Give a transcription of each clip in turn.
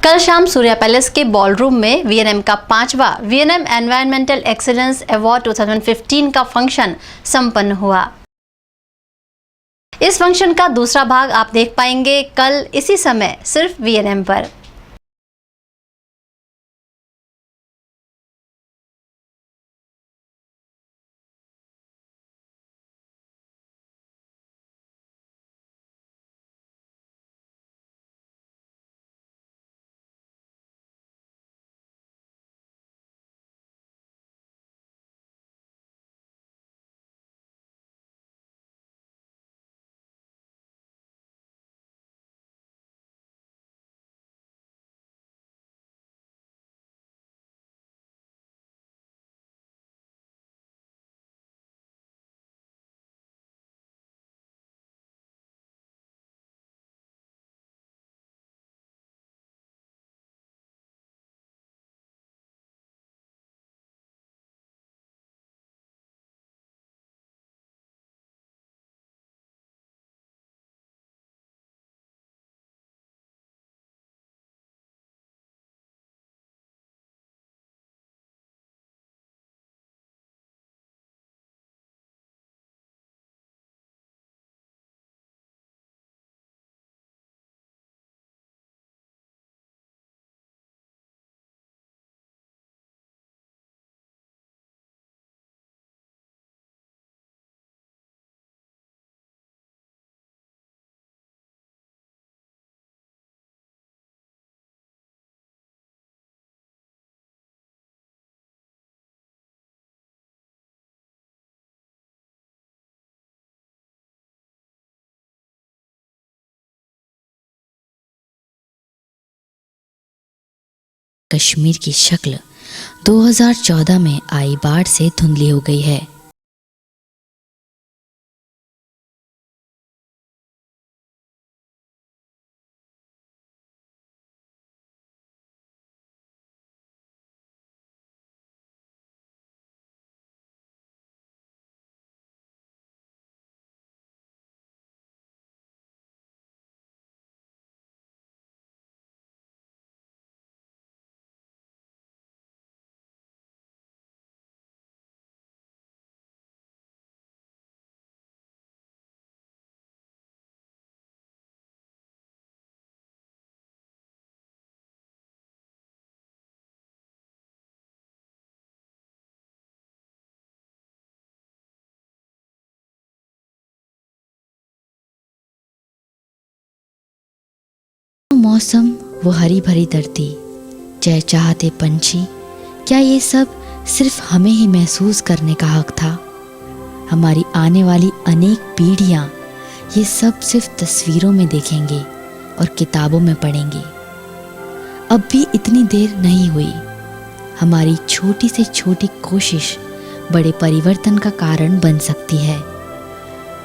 कल शाम सूर्या पैलेस के बॉलरूम में वीएनएम का 5वां वीएनएम एनवायरमेंटल एक्सीलेंस अवार्ड 2015 का फंक्शन संपन्न हुआ। इस फंक्शन का दूसरा भाग आप देख पाएंगे कल इसी समय सिर्फ वीएनएम पर। कश्मीर की शक्ल 2014 में आई बाढ़ से धुंधली हो गई है। मौसम, वो हरी भरी धरती, चहचहाते पंछी, क्या ये सब सिर्फ हमें ही महसूस करने का हक था? हमारी आने वाली अनेक पीढ़ियां ये सब सिर्फ तस्वीरों में देखेंगे और किताबों में पढ़ेंगे। अब भी इतनी देर नहीं हुई। हमारी छोटी से छोटी कोशिश बड़े परिवर्तन का कारण बन सकती है।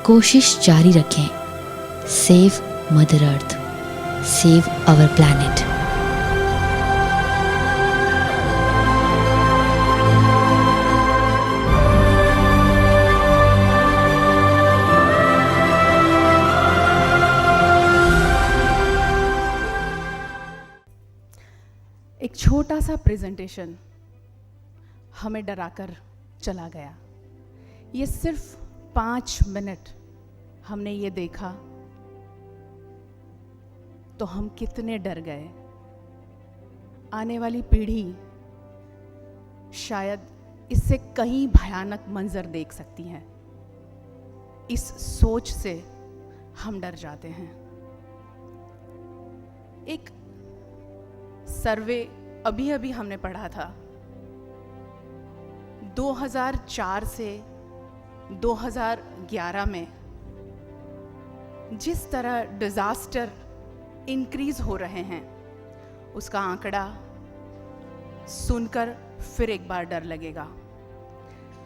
कोशिश जारी रखें। Save Mother Earth, save our planet. एक छोटा सा प्रेजेंटेशन हमें डराकर चला गया। ये सिर्फ 5 मिनट हमने ये देखा तो हम कितने डर गए। आने वाली पीढ़ी शायद इससे कहीं भयानक मंजर देख सकती है। इस सोच से हम डर जाते हैं। एक सर्वे अभी अभी हमने पढ़ा था। 2004 से 2011 में जिस तरह डिजास्टर इंक्रीज हो रहे हैं, उसका आंकड़ा सुनकर फिर एक बार डर लगेगा।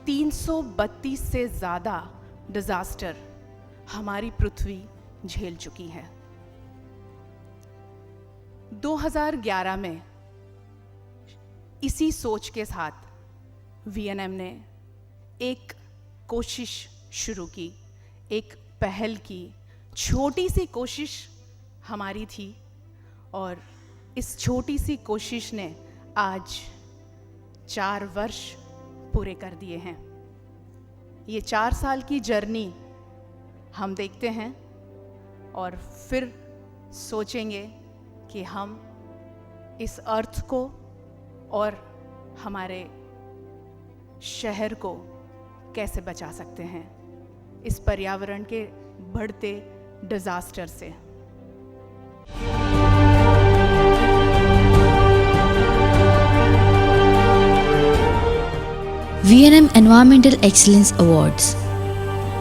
332 से ज़्यादा डिजास्टर हमारी पृथ्वी झेल चुकी है। 2011 में इसी सोच के साथ वीएनएम ने एक कोशिश शुरू की, एक पहल की। छोटी सी कोशिश हमारी थी और इस छोटी सी कोशिश ने आज 4 वर्ष पूरे कर दिए हैं। ये 4 साल की जर्नी हम देखते हैं और फिर सोचेंगे कि हम इस अर्थ को और हमारे शहर को कैसे बचा सकते हैं इस पर्यावरण के बढ़ते डिजास्टर से। VNM environmental excellence awards.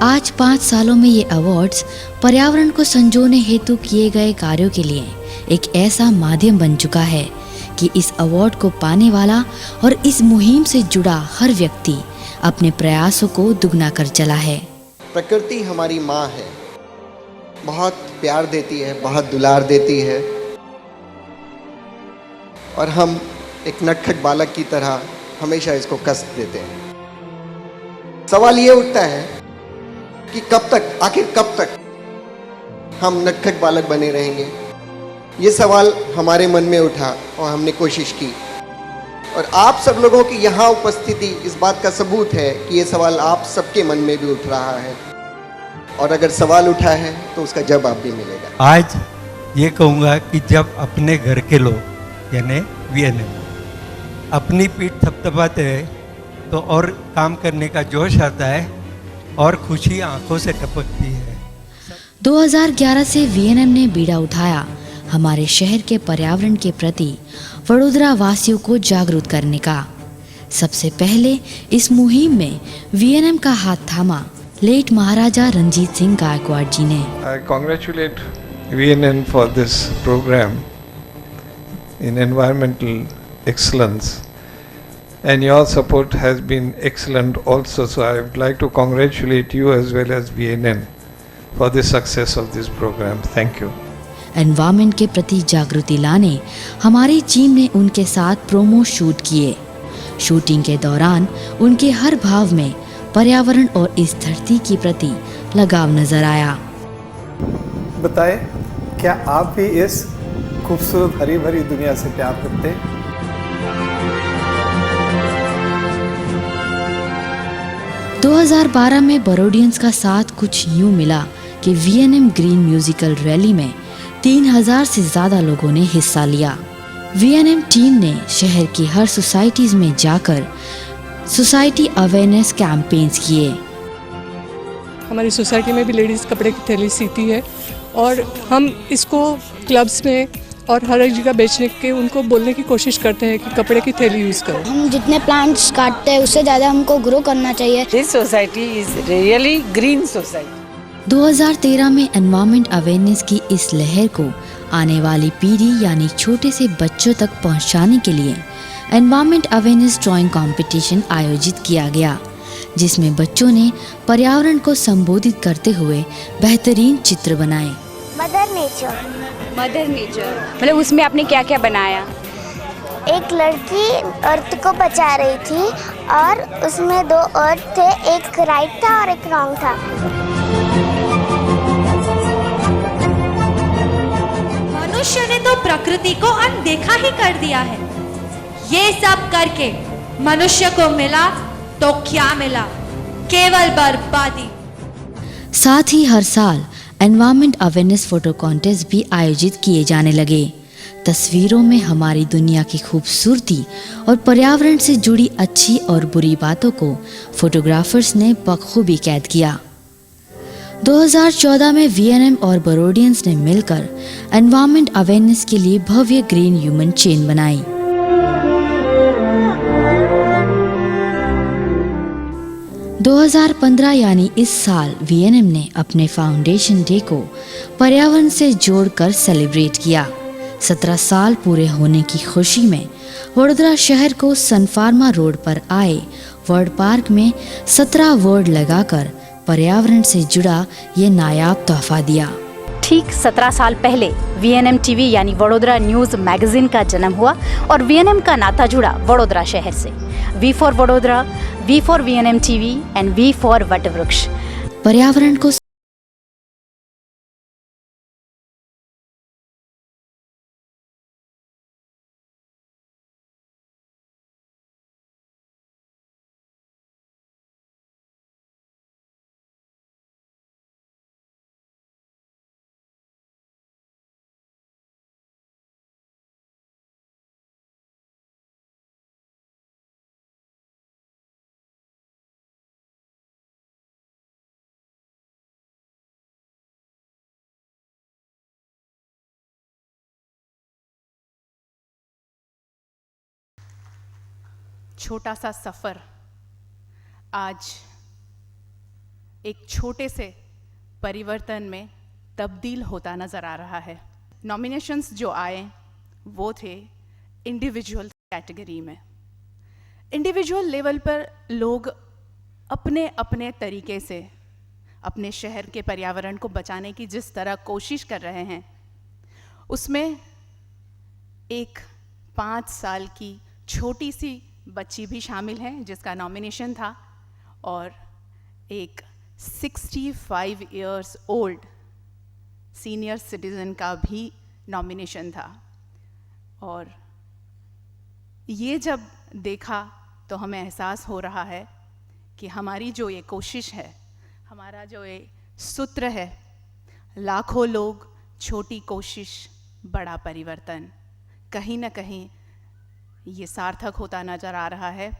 आज 5 सालों में ये अवार्ड्स पर्यावरण को संजोने हेतु किए गए कार्यों के लिए एक ऐसा माध्यम बन चुका है कि इस अवार्ड को पाने वाला और इस मुहिम से जुड़ा हर व्यक्ति अपने प्रयासों को दुगना कर चला है। प्रकृति हमारी माँ है, बहुत प्यार देती है, बहुत दुलार देती है, और हम एक नटखट बालक की तरह हमेशा इसको कष्ट देते हैं। सवाल ये उठता है कि कब तक, आखिर कब तक हम नटखट बालक बने रहेंगे। ये सवाल हमारे मन में उठा और हमने कोशिश की, और आप सब लोगों की यहाँ उपस्थिति इस बात का सबूत है कि ये सवाल आप सबके मन में भी उठ रहा है, और अगर सवाल उठा है तो उसका जवाब भी मिलेगा। आज ये कहूँगा कि जब अपने घर के लोग यानी वीएनएम अपनी पीठ थपथपाते हैं तो और काम करने का जोश आता है और खुशी आंखों से टपकती है। 2011 से वीएनएम ने बीड़ा उठाया हमारे शहर के पर्यावरण के प्रति वडोदरा वासियों को जागरूक करने का। सबसे पहले इस मुहिम में वीएनएम का हाथ थामा लेट महाराजा रंजीत सिंह गायकवाड़ जी ने। I congratulate VNN for this program in environmental excellence, and your support has been excellent also, so I would like to congratulate you as well as VNN for the success of this program. Thank you. Environment के प्रति जागृति लाने हमारी team ने उनके साथ promo shoot किए। Shooting के दौरान उनके हर भाव में पर्यावरण और इस धरती के प्रति लगाव नजर आया। बताएं, क्या आप भी इस खूबसूरत हरी भरी दुनिया से प्यार करते हैं? – 2012 में बरोडियंस का साथ कुछ यूं मिला कि वीएनएम ग्रीन म्यूजिकल रैली में 3000 से ज्यादा लोगों ने हिस्सा लिया। वीएनएम टीम ने शहर की हर सोसाइटीज में जाकर सोसाइटी अवेयरनेस कैंपेन्स किए। हमारी सोसाइटी में भी लेडीज़ कपड़े की थैली सीती है और हम इसको क्लब्स में और हर एक जगह बेचने के उनको बोलने की कोशिश करते हैं कि कपड़े की थैली यूज़ करो। हम जितने प्लांट्स काटते हैं उससे ज़्यादा हमको ग्रो करना चाहिए। This society is really green society. 2013 में एनवायरमेंट अवेयरनेस की इस लहर को आने वाली पीढ़ी यानी छोटे से बच्चों तक पहुंचाने के लिए एनवायरमेंट अवेयरनेस ड्राइंग कंपटीशन आयोजित किया गया, जिसमें बच्चों ने पर्यावरण को संबोधित करते हुए बेहतरीन चित्र बनाए। मदर नेचर मतलब उसमें आपने क्या क्या बनाया? एक लड़की अर्थ को बचा रही थी और उसमें 2 अर्थ थे, एक राइट था और एक रॉन्ग था। मनुष्य ने तो प्रकृति को अनदेखा ही कर दिया है। ये सब करके मनुष्य को मिला तो क्या मिला? केवल बर्बादी। साथ ही हर साल एनवायरमेंट अवेयरनेस फोटो कॉन्टेस्ट भी आयोजित किए जाने लगे। तस्वीरों में हमारी दुनिया की खूबसूरती और पर्यावरण से जुड़ी अच्छी और बुरी बातों को फोटोग्राफर्स ने बखूबी कैद किया। 2014 में वीएनएम और बरोडियंस ने मिलकर एनवायरमेंट अवेयरनेस के लिए भव्य ग्रीन ह्यूमन चेन बनाई। – 2015 यानी इस साल वीएनएम ने अपने फाउंडेशन डे को पर्यावरण से जोड़कर सेलिब्रेट किया। 17 साल पूरे होने की खुशी में वडोदरा शहर को सन फार्मा रोड पर आए वर्ड पार्क में 17 वर्ड लगाकर पर्यावरण से जुड़ा ये नायाब तोहफा दिया। ठीक 17 साल पहले वीएनएम टीवी यानी वडोदरा न्यूज़ मैगजीन का जन्म हुआ और वीएनएम का नाता जुड़ा वडोदरा शहर से। V for Vadodara, V for VNM TV and V for वटवृक्ष। पर्यावरण को छोटा सा सफ़र आज एक छोटे से परिवर्तन में तब्दील होता नज़र आ रहा है। नॉमिनेशंस जो आए वो थे इंडिविजुअल कैटेगरी में। इंडिविजुअल लेवल पर लोग अपने अपने तरीके से अपने शहर के पर्यावरण को बचाने की जिस तरह कोशिश कर रहे हैं, उसमें एक 5 साल की छोटी सी बच्ची भी शामिल है जिसका नॉमिनेशन था, और एक 65 इयर्स ओल्ड सीनियर सिटीज़न का भी नॉमिनेशन था। और ये जब देखा तो हमें एहसास हो रहा है कि हमारी जो ये कोशिश है, हमारा जो ये सूत्र है, लाखों लोग छोटी कोशिश बड़ा परिवर्तन, कहीं ना कहीं ये सार्थक होता नज़र आ रहा है।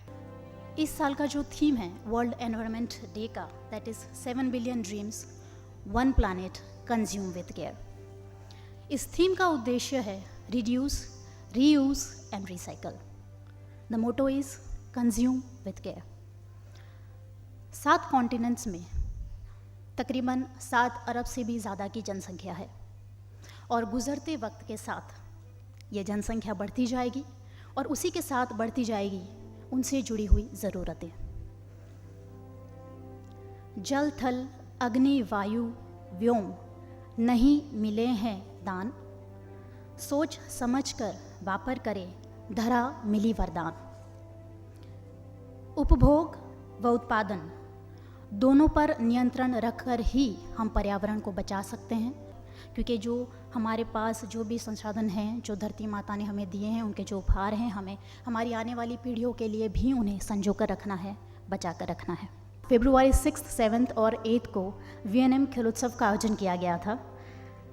इस साल का जो थीम है वर्ल्ड एनवायरनमेंट डे का, that is 7 billion dreams 1 planet consume with care. इस थीम का उद्देश्य है reduce, reuse and recycle. The motto is consume with care. 7 continents में तकरीबन 7 अरब से भी ज़्यादा की जनसंख्या है, और गुज़रते वक्त के साथ ये जनसंख्या बढ़ती जाएगी और उसी के साथ बढ़ती जाएगी उनसे जुड़ी हुई ज़रूरतें। जल, थल, अग्नि, वायु, व्योम नहीं मिले हैं दान, सोच समझ कर वापर करे धरा मिली वरदान। उपभोग व उत्पादन दोनों पर नियंत्रण रखकर ही हम पर्यावरण को बचा सकते हैं, क्योंकि जो हमारे पास जो भी संसाधन हैं, जो धरती माता ने हमें दिए हैं, उनके जो उपहार हैं, हमें हमारी आने वाली पीढ़ियों के लिए भी उन्हें संजो कर रखना है, बचा कर रखना है। फरवरी 6, 7 और 8 को VNM खेलोत्सव का आयोजन किया गया था,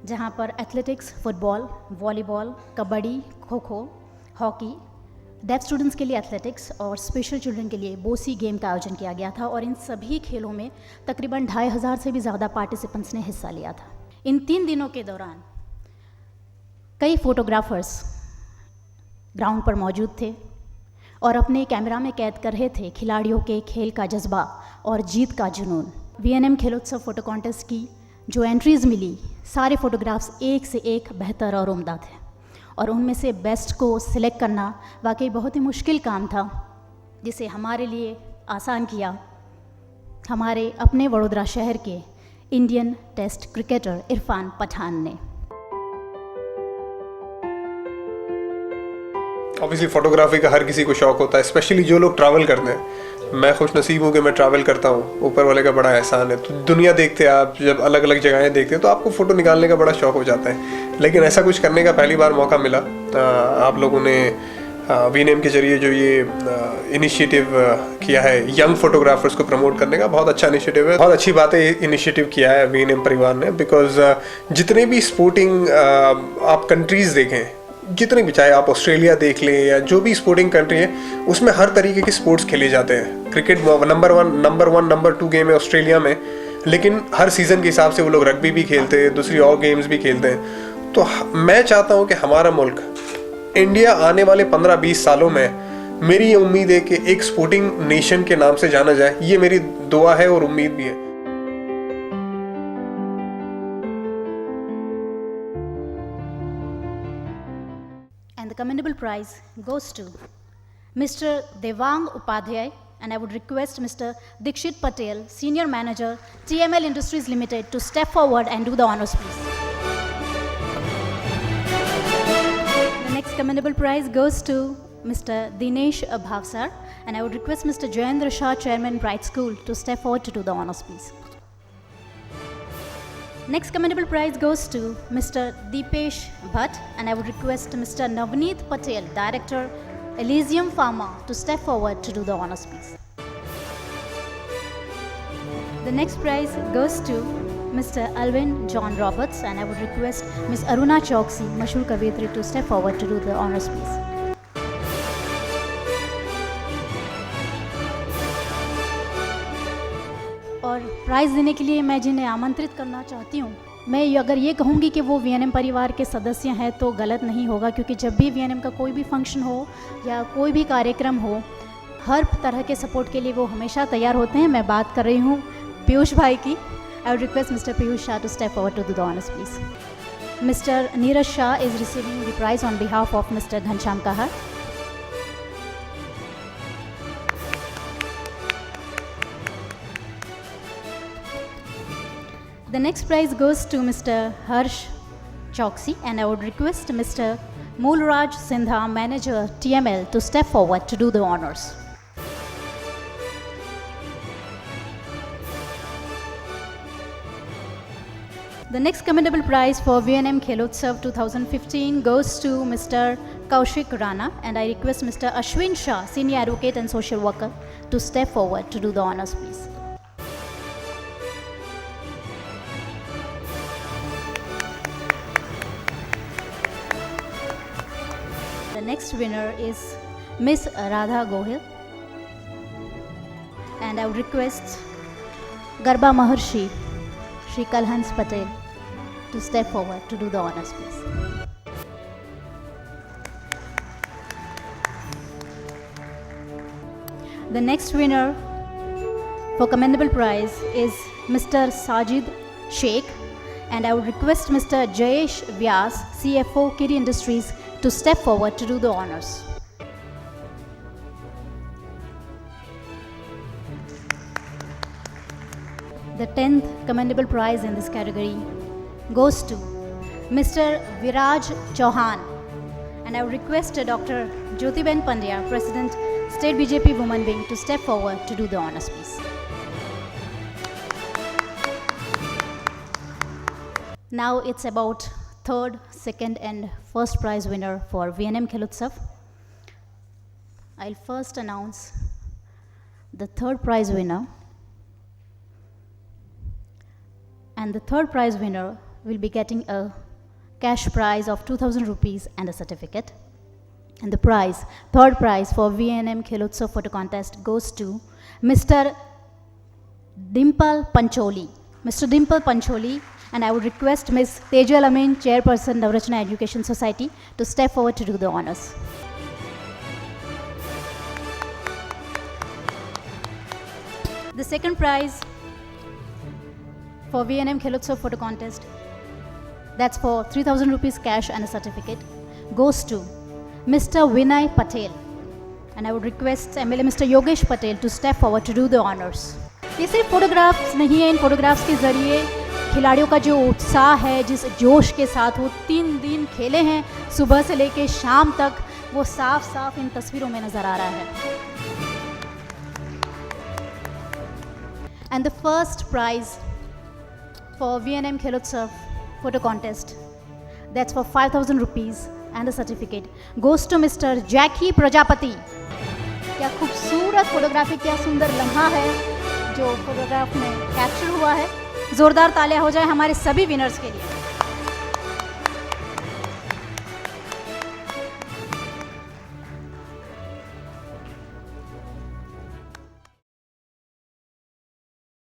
जहां पर athletics, football, volleyball, kabaddi, kho kho, hockey, def students के लिए एथलेटिक्स और स्पेशल चिल्ड्रन के लिए बोसी गेम का आयोजन किया गया था। और इन सभी खेलों में तकरीबन 2500 से भी ज़्यादा पार्टिसिपेंट्स ने हिस्सा लिया था। इन 3 दिनों के दौरान कई फोटोग्राफर्स ग्राउंड पर मौजूद थे और अपने कैमरा में कैद कर रहे थे खिलाड़ियों के खेल का जज्बा और जीत का जुनून। VNM खेलोत्सव फ़ोटो कॉन्टेस्ट की जो एंट्रीज़ मिली, सारे फ़ोटोग्राफ्स एक से एक बेहतर और उम्दा थे, और उनमें से बेस्ट को सिलेक्ट करना वाकई बहुत ही मुश्किल काम था, जिसे हमारे लिए आसान किया हमारे अपने वडोदरा शहर के Indian test cricketer Irfan Pathan ने। ऑब्वियसली फोटोग्राफी का हर किसी को शौक होता है, स्पेशली जो लोग ट्रैवल करते हैं। मैं खुश नसीब हूँ कि मैं ट्रैवल करता हूँ, ऊपर वाले का बड़ा एहसान है। तो दुनिया देखते हैं आप, जब अलग अलग जगहें देखते हैं तो आपको फ़ोटो निकालने का बड़ा शौक हो जाता है, लेकिन ऐसा कुछ करने का पहली बार मौका मिला। आप लोगों ने VNM के जरिए जो ये इनिशिएटिव किया है यंग फोटोग्राफर्स को प्रमोट करने का, बहुत अच्छा इनिशिएटिव है। बहुत अच्छी बात है इनिशिएटिव किया है VNM परिवार ने, बिकॉज जितने भी स्पोर्टिंग आप कंट्रीज़ देखें, जितने भी, चाहे आप ऑस्ट्रेलिया देख लें या जो भी स्पोर्टिंग कंट्री है, उसमें हर तरीके के स्पोर्ट्स खेले जाते हैं। क्रिकेट नंबर 1, नंबर 2 गेम है ऑस्ट्रेलिया में, लेकिन हर सीज़न के हिसाब से वो लोग रग्बी भी खेलते हैं, दूसरी और गेम्स भी खेलते हैं। तो मैं चाहता हूँ कि हमारा मुल्क इंडिया आने वाले 15-20 सालों में, मेरी ये उम्मीद है कि एक स्पोर्टिंग नेशन के नाम से जाना जाए। ये मेरी दुआ है और उम्मीद भी है। And the commendable prize goes to Mr. Devang Upadhyay, and I would request Mr. Dikshit Patel, Senior Manager, TML Industries Limited, to step forward and do the honors, please. The next commendable prize goes to Mr. Dinesh Bhavsar, and I would request Mr. Jayendra Shah, Chairman, Bright School, to step forward to do the honors, please. Next commendable prize goes to Mr. Deepesh Bhatt, and I would request Mr. Navneet Patel, Director, Elysium Pharma, to step forward to do the honors, please. The next prize goes to Mr. Alvin John Roberts, and I would request Ms. Aruna Chauksi, Mashhur Kavitri, to step forward to do the honors, please. और price देने के लिए मैं जिन्हें आमंत्रित करना चाहती हूँ, मैं अगर ये कहूँगी कि वो VNM परिवार के सदस्य हैं तो गलत नहीं होगा, क्योंकि जब भी VNM का कोई भी फंक्शन हो या कोई भी कार्यक्रम हो, हर तरह के सपोर्ट के लिए वो हमेशा तैयार होते हैं। मैं बात कर रही हूँ पीयूष भाई की। I would request mister Piyush Shah to step forward to do the honours please. Mister Neeraj Shah is receiving the prize on behalf of mister Ghanshyam Kahar. The next prize goes to Mr. Harsh Choksi, and I would request Mr. Moolraj Sindha, Manager TML, to step forward to do the honors. The next commendable prize for VNM Khelotsav 2015 goes to Mr. Kaushik Rana, and I request Mr. Ashwin Shah, Senior Advocate and Social Worker, to step forward to do the honors, please. The next winner is Miss Radha Gohil, and I would request Garba Maharshi Shri Kalhans Patel to step forward to do the honors, please. The next winner for commendable prize is Mr. Sajid Sheikh, and I would request Mr. Jayesh Vyas, CFO Kiri Industries, to step forward to do the honors. The 10th commendable prize in this category goes to Mr. Viraj Chauhan, and I would request Dr. Jyotiben Pandya, President, State BJP Women Wing, to step forward to do the honors, please. Now it's about third, second and first prize winner for VNM Khelotsav. I'll first announce the third prize winner. And the third prize winner will be getting a cash prize of 2,000 rupees and a certificate. And the prize, third prize for VNM Khelotsav photo contest goes to Mr. Dimple Pancholi. Mr. Dimple Pancholi, and I would request Ms. Tejal Amin, Chairperson, Navrachna Education Society, to step forward to do the honors. The second prize for VNM Khelotsav photo contest, that's for 3,000 rupees cash and a certificate, goes to Mr. Vinay Patel, and I would request MLA Mr. Yogesh Patel to step forward to do the honors. ये सिर्फ photographs नहीं है, इन photographs के ज़रिए खिलाड़ियों का जो उत्साह है, जिस जोश के साथ वो 3 दिन खेले हैं, सुबह से लेकर शाम तक, वो साफ साफ इन तस्वीरों में नज़र आ रहा है. And the first prize for VNM Khelotsav photo contest, that's for 5,000 rupees and a certificate, goes to Mr. Jackie Prajapati. क्या खूबसूरत फोटोग्राफी, क्या सुंदर लम्हा है जो फोटोग्राफ में कैप्चर हुआ है. ज़ोरदार तालियां हो जाए हमारे सभी विनर्स के लिए.